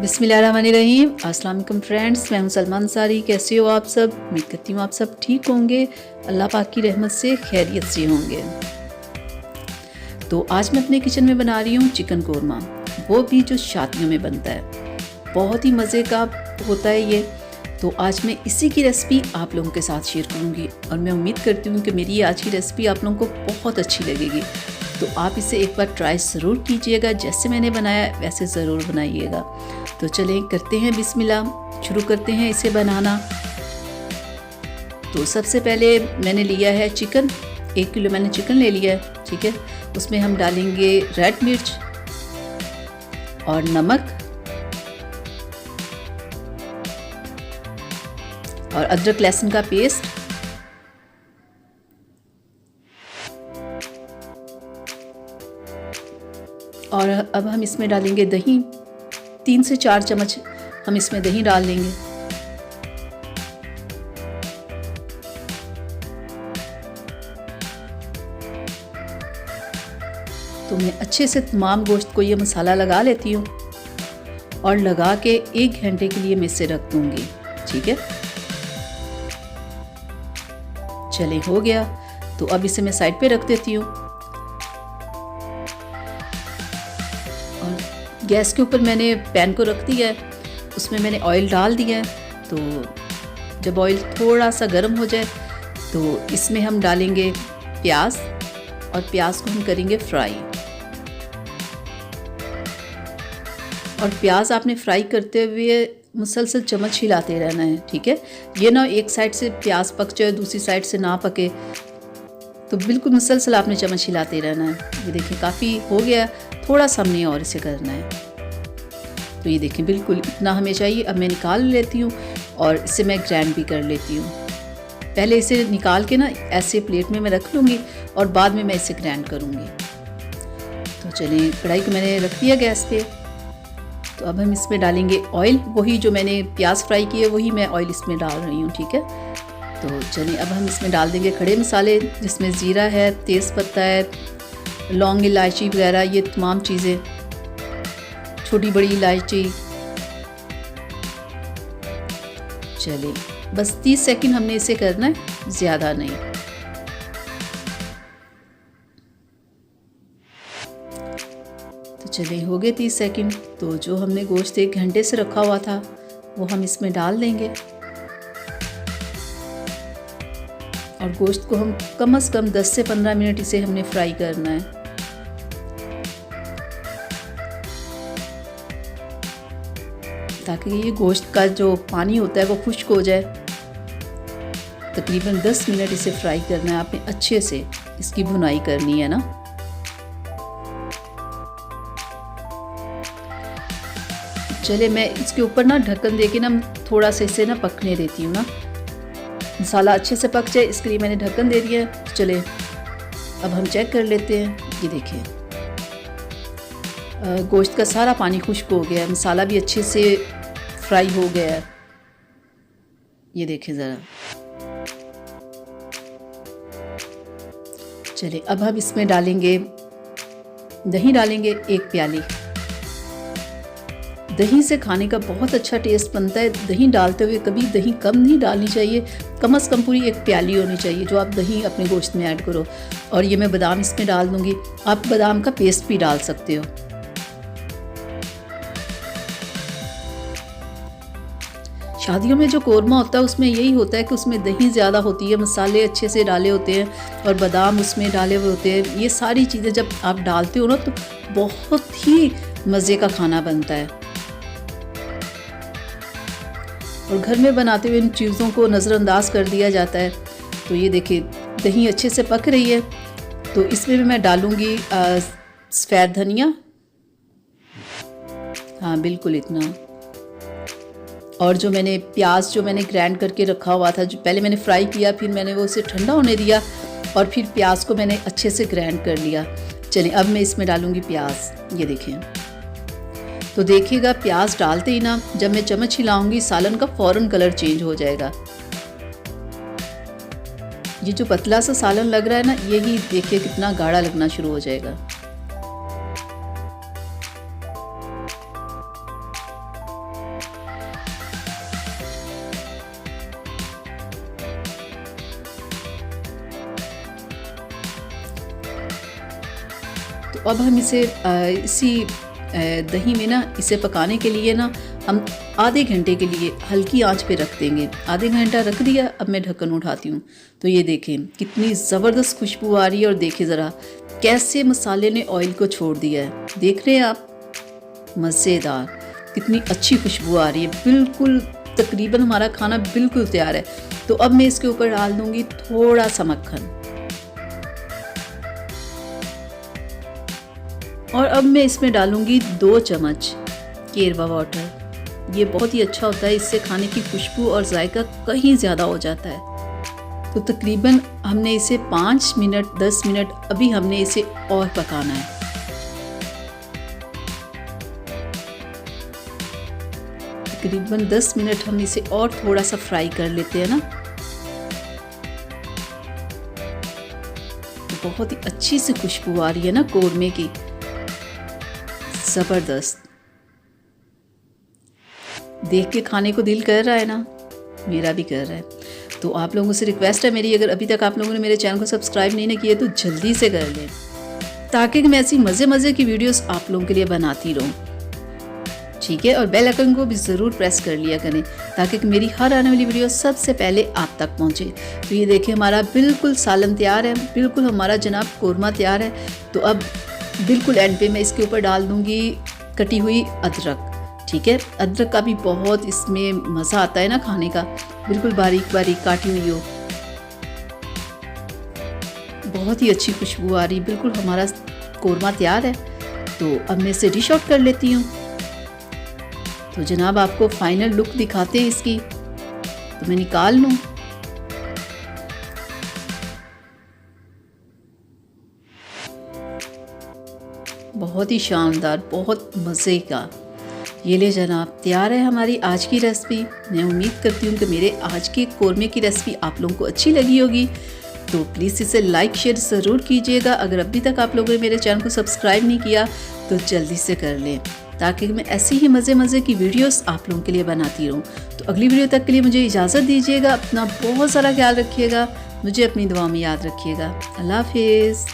बिस्मिल्लाहिर्रहमानिर्रहीम। अस्सलाम वालेकुम फ्रेंड्स, मैं हूं सलमान अंसारी। कैसे हो आप सब? उम्मीद करती हूँ आप सब ठीक होंगे, अल्लाह पाक की रहमत से खैरियत से होंगे। तो आज मैं अपने किचन में बना रही हूँ चिकन कोरमा, वो भी जो शादियों में बनता है। बहुत ही मज़े का होता है ये। तो आज मैं इसी की रेसिपी आप लोगों के साथ शेयर करूँगी और मैं उम्मीद करती हूँ कि मेरी आज की रेसिपी आप लोगों को बहुत अच्छी लगेगी। तो आप इसे एक बार ट्राई ज़रूर कीजिएगा, जैसे मैंने बनाया वैसे ज़रूर बनाइएगा। तो चलें करते हैं बिस्मिल्लाह, शुरू करते हैं इसे बनाना। तो सबसे पहले मैंने लिया है चिकन, 1 किलो मैंने चिकन ले लिया है, ठीक है। उसमें हम डालेंगे रेड मिर्च और नमक और अदरक लहसुन का पेस्ट और अब हम इसमें डालेंगे दही। 3 से 4 चम्मच हम इसमें दही डाल देंगे। तो मैं अच्छे से तमाम गोश्त को ये मसाला लगा लेती हूँ और लगा के 1 घंटे के लिए मैं इसे रख दूँगी, ठीक है। चले हो गया, तो अब इसे मैं साइड पे रख देती हूँ। और गैस के ऊपर मैंने पैन को रख दिया है, उसमें मैंने ऑयल डाल दिया है। तो जब ऑयल थोड़ा सा गर्म हो जाए तो इसमें हम डालेंगे प्याज और प्याज को हम करेंगे फ्राई। और प्याज आपने फ्राई करते हुए मुसलसल चम्मच हिलाते रहना है, ठीक है। ये ना एक साइड से प्याज पक जाए दूसरी साइड से ना पके, तो बिल्कुल मुसलसल आपने चम्मच हिलाते रहना है। ये देखिए काफ़ी हो गया, थोड़ा सा हमने और इसे करना है। तो ये देखिए बिल्कुल इतना हमें चाहिए। अब मैं निकाल लेती हूँ और इसे मैं ग्राइंड भी कर लेती हूँ। पहले इसे निकाल के ना ऐसे प्लेट में मैं रख लूँगी और बाद में मैं इसे ग्राइंड करूँगी। तो चलिए कढ़ाई को मैंने रख दिया गैस पे। तो अब हम इसमें डालेंगे ऑयल, वही जो मैंने प्याज फ्राई किए वही मैं ऑयल इसमें डाल रही हूँ, ठीक है। तो चलिए अब हम इसमें डाल देंगे खड़े मसाले, जिसमें ज़ीरा है, तेज़पत्ता है, लौंग इलायची वगैरह, ये तमाम चीज़ें, छोटी बड़ी इलायची। चलिए बस 30 सेकंड हमने इसे करना है, ज़्यादा नहीं। तो चलिए हो गए 30 सेकंड। तो जो हमने गोश्त 1 घंटे से रखा हुआ था वो हम इसमें डाल देंगे और गोश्त को हम कम से कम 10 से 15 मिनट इसे हमने फ्राई करना है। ताकि ये गोश्त का जो पानी होता है वो खुश्क हो जाए। तकरीबन 10 मिनट इसे फ्राई करना है आपने, अच्छे से इसकी भुनाई करनी है ना। चले मैं इसके ऊपर ना ढक्कन दे के ना थोड़ा सा इसे ना पकने देती हूँ ना, मसाला अच्छे से पक जाए, इसके लिए मैंने ढक्कन दे दिया है। चले अब हम चेक कर लेते हैं। ये देखिए गोश्त का सारा पानी खुश्क हो गया है, मसाला भी अच्छे से फ्राई हो गया है। ये देखें ज़रा। चलिए अब हम इसमें डालेंगे दही, डालेंगे 1 प्याली। दही से खाने का बहुत अच्छा टेस्ट बनता है। दही डालते हुए कभी दही कम नहीं डालनी चाहिए, कम से कम पूरी 1 प्याली होनी चाहिए जो आप दही अपने गोश्त में ऐड करो। और ये मैं बादाम इसमें डाल दूँगी, आप बादाम का पेस्ट भी डाल सकते हो। शादियों में जो कोरमा होता है उसमें यही होता है कि उसमें दही ज़्यादा होती है, मसाले अच्छे से डाले होते हैं और बादाम उसमें डाले हुए होते हैं। ये सारी चीज़ें जब आप डालते हो ना तो बहुत ही मज़े का खाना बनता है। और घर में बनाते हुए इन चीज़ों को नज़रअंदाज कर दिया जाता है। तो ये देखिए दही अच्छे से पक रही है। तो इसमें भी मैं डालूँगी सफ़ेद धनिया, हाँ बिल्कुल इतना। और जो मैंने प्याज जो मैंने ग्राइंड करके रखा हुआ था, जो पहले मैंने फ्राई किया, फिर मैंने वो उसे ठंडा होने दिया और फिर प्याज को मैंने अच्छे से ग्राइंड कर लिया। चलिए अब मैं इसमें डालूँगी प्याज। ये देखें, तो देखिएगा प्याज डालते ही ना जब मैं चम्मच हिलाऊंगी सालन का फ़ौरन कलर चेंज हो जाएगा। ये जो पतला सा सालन लग रहा है ना, यही देखिए कितना गाढ़ा लगना शुरू हो जाएगा। तो अब हम इसे इसी दही में ना इसे पकाने के लिए ना हम आधे घंटे के लिए हल्की आंच पे रख देंगे। आधे घंटा रख दिया, अब मैं ढक्कन उठाती हूँ। तो ये देखें कितनी ज़बरदस्त खुशबू आ रही है और देखिए ज़रा कैसे मसाले ने ऑयल को छोड़ दिया है। देख रहे हैं आप, मज़ेदार कितनी अच्छी खुशबू आ रही है। बिल्कुल तकरीबन हमारा खाना बिल्कुल तैयार है। तो अब मैं इसके ऊपर डाल दूँगी थोड़ा सा मक्खन और अब मैं इसमें डालूँगी 2 चम्मच केरवा वाटर। ये बहुत ही अच्छा होता है, इससे खाने की खुशबू और जायका कहीं ज़्यादा हो जाता है। तो तकरीबन हमने इसे 5 मिनट 10 मिनट अभी हमने इसे और पकाना है। तकरीबन 10 मिनट हम इसे और थोड़ा सा फ्राई कर लेते हैं ना। तो बहुत ही अच्छी सी खुशबू आ रही है ना कोरमे की, ज़बरदस्त। देख के खाने को दिल कर रहा है ना, मेरा भी कर रहा है। तो आप लोगों से रिक्वेस्ट है मेरी, अगर अभी तक आप लोगों ने मेरे चैनल को सब्सक्राइब नहीं किया तो जल्दी से कर लें, ताकि मैं ऐसी मज़े के वीडियोस आप लोगों के लिए बनाती रहूँ, ठीक है। और बेल आइकन को भी ज़रूर प्रेस कर लिया करें ताकि मेरी हर आने वाली वीडियो सबसे पहले आप तक पहुँचे। तो ये देखिए हमारा बिल्कुल सालन तैयार है, बिल्कुल हमारा जनाब कोरमा तैयार है। तो अब बिल्कुल एंड पे मैं इसके ऊपर डाल दूँगी कटी हुई अदरक, ठीक है। अदरक का भी बहुत इसमें मज़ा आता है ना खाने का, बिल्कुल बारीक बारीक काटी हुई हो। बहुत ही अच्छी खुशबू आ रही, बिल्कुल हमारा कोरमा तैयार है। तो अब मैं इसे डिश आउट कर लेती हूँ। तो जनाब आपको फाइनल लुक दिखाते हैं इसकी, तो मैं निकाल लूँ। बहुत ही शानदार, बहुत मज़े का। ये ले जनाब तैयार है हमारी आज की रेसिपी। मैं उम्मीद करती हूँ कि मेरे आज के कोरमे की रेसिपी आप लोगों को अच्छी लगी होगी। तो प्लीज़ इसे लाइक शेयर ज़रूर कीजिएगा। अगर अभी तक आप लोगों ने मेरे चैनल को सब्सक्राइब नहीं किया तो जल्दी से कर लें, ताकि मैं ऐसी ही मज़े की वीडियोस आप लोगों के लिए बनाती रहूँ। तो अगली वीडियो तक के लिए मुझे इजाज़त दीजिएगा। अपना बहुत सारा ख्याल रखिएगा, मुझे अपनी दुआ में याद रखिएगा। अल्लाह हाफिज़।